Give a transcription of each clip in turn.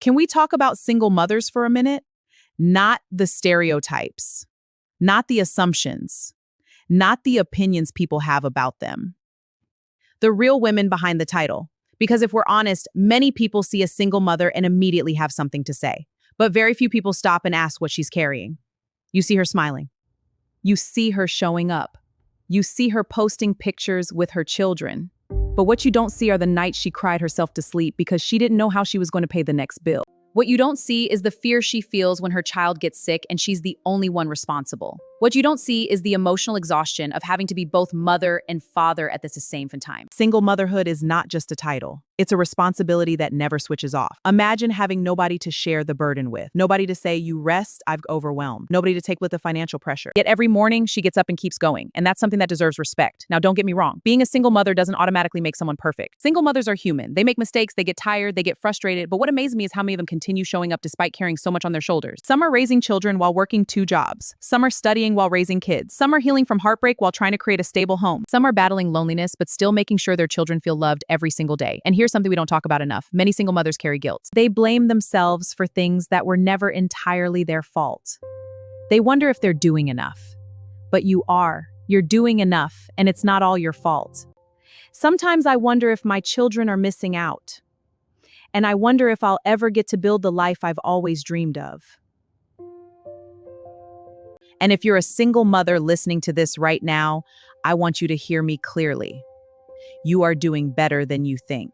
Can we talk about single mothers for a minute? Not the stereotypes, not the assumptions, not the opinions people have about them. The real women behind the title. Because if we're honest, many people see a single mother and immediately have something to say. But very few people stop and ask what she's carrying. You see her smiling. You see her showing up. You see her posting pictures with her children. But what you don't see are the nights she cried herself to sleep because she didn't know how she was going to pay the next bill. What you don't see is the fear she feels when her child gets sick and she's the only one responsible. What you don't see is the emotional exhaustion of having to be both mother and father at the same time. Single motherhood is not just a title. It's a responsibility that never switches off. Imagine having nobody to share the burden with, nobody to say, you rest, I've overwhelmed, nobody to take with the financial pressure. Yet every morning she gets up and keeps going, and that's something that deserves respect. Now, don't get me wrong. Being a single mother doesn't automatically make someone perfect. Single mothers are human. They make mistakes, they get tired, they get frustrated, but what amazes me is how many of them continue showing up despite carrying so much on their shoulders. Some are raising children while working 2 jobs. Some are studying while raising kids. Some are healing from heartbreak while trying to create a stable home. Some are battling loneliness, but still making sure their children feel loved every single day. And here's something we don't talk about enough. Many single mothers carry guilt. They blame themselves for things that were never entirely their fault. They wonder if they're doing enough. But you are. You're doing enough, and it's not all your fault. Sometimes I wonder if my children are missing out. And I wonder if I'll ever get to build the life I've always dreamed of. And if you're a single mother listening to this right now, I want you to hear me clearly. You are doing better than you think.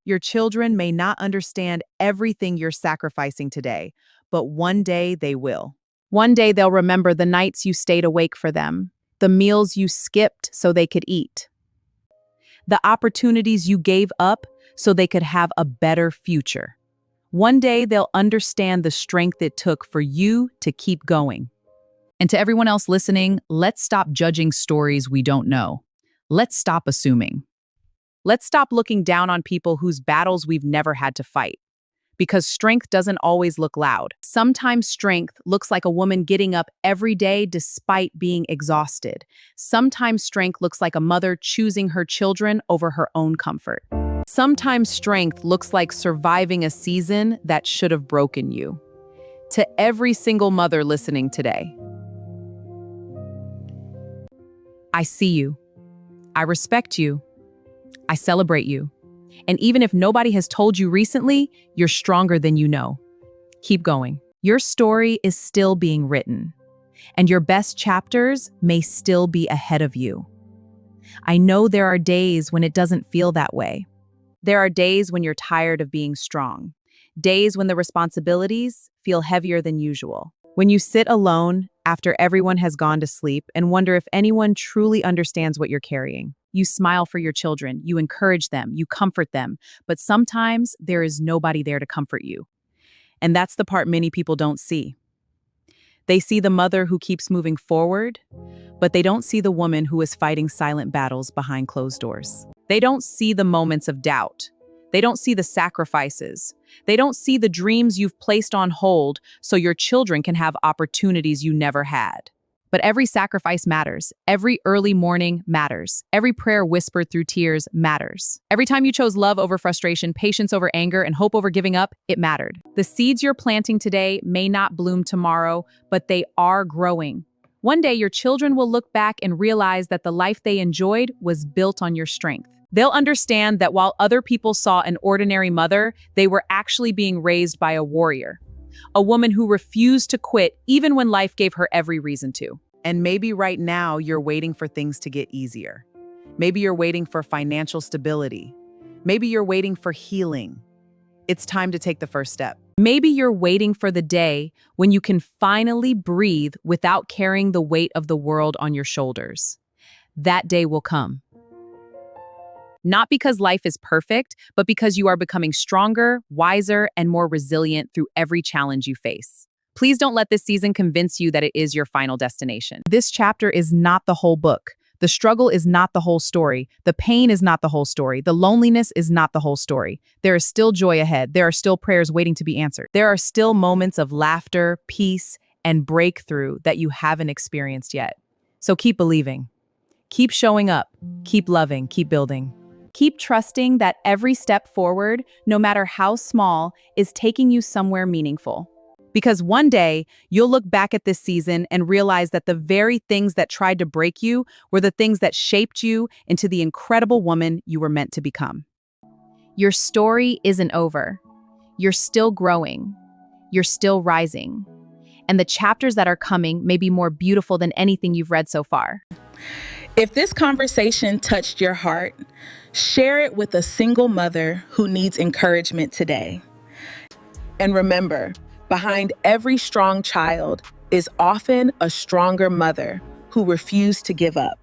Your children may not understand everything you're sacrificing today, but one day they will. One day they'll remember the nights you stayed awake for them, the meals you skipped so they could eat, the opportunities you gave up so they could have a better future. One day they'll understand the strength it took for you to keep going. And to everyone else listening, let's stop judging stories we don't know. Let's stop assuming. Let's stop looking down on people whose battles we've never had to fight. Because strength doesn't always look loud. Sometimes strength looks like a woman getting up every day despite being exhausted. Sometimes strength looks like a mother choosing her children over her own comfort. Sometimes strength looks like surviving a season that should have broken you. To every single mother listening today, I see you. I respect you. I celebrate you. And even if nobody has told you recently, you're stronger than you know. Keep going. Your story is still being written, and your best chapters may still be ahead of you. I know there are days when it doesn't feel that way. There are days when you're tired of being strong, days when the responsibilities feel heavier than usual. When you sit alone after everyone has gone to sleep and wonder if anyone truly understands what you're carrying. You smile for your children, you encourage them, you comfort them, but sometimes there is nobody there to comfort you. And that's the part many people don't see. They see the mother who keeps moving forward, but they don't see the woman who is fighting silent battles behind closed doors. They don't see the moments of doubt. They don't see the sacrifices. They don't see the dreams you've placed on hold so your children can have opportunities you never had. But every sacrifice matters. Every early morning matters. Every prayer whispered through tears matters. Every time you chose love over frustration, patience over anger, and hope over giving up, it mattered. The seeds you're planting today may not bloom tomorrow, but they are growing. One day, your children will look back and realize that the life they enjoyed was built on your strength. They'll understand that while other people saw an ordinary mother, they were actually being raised by a warrior. A woman who refused to quit even when life gave her every reason to. And maybe right now you're waiting for things to get easier. Maybe you're waiting for financial stability. Maybe you're waiting for healing. It's time to take the first step. Maybe you're waiting for the day when you can finally breathe without carrying the weight of the world on your shoulders. That day will come. Not because life is perfect, but because you are becoming stronger, wiser, and more resilient through every challenge you face. Please don't let this season convince you that it is your final destination. This chapter is not the whole book. The struggle is not the whole story. The pain is not the whole story. The loneliness is not the whole story. There is still joy ahead. There are still prayers waiting to be answered. There are still moments of laughter, peace, and breakthrough that you haven't experienced yet. So keep believing. Keep showing up. Keep loving. Keep building. Keep trusting that every step forward, no matter how small, is taking you somewhere meaningful. Because one day, you'll look back at this season and realize that the very things that tried to break you were the things that shaped you into the incredible woman you were meant to become. Your story isn't over. You're still growing. You're still rising. And the chapters that are coming may be more beautiful than anything you've read so far. If this conversation touched your heart, share it with a single mother who needs encouragement today. And remember, behind every strong child is often a stronger mother who refused to give up.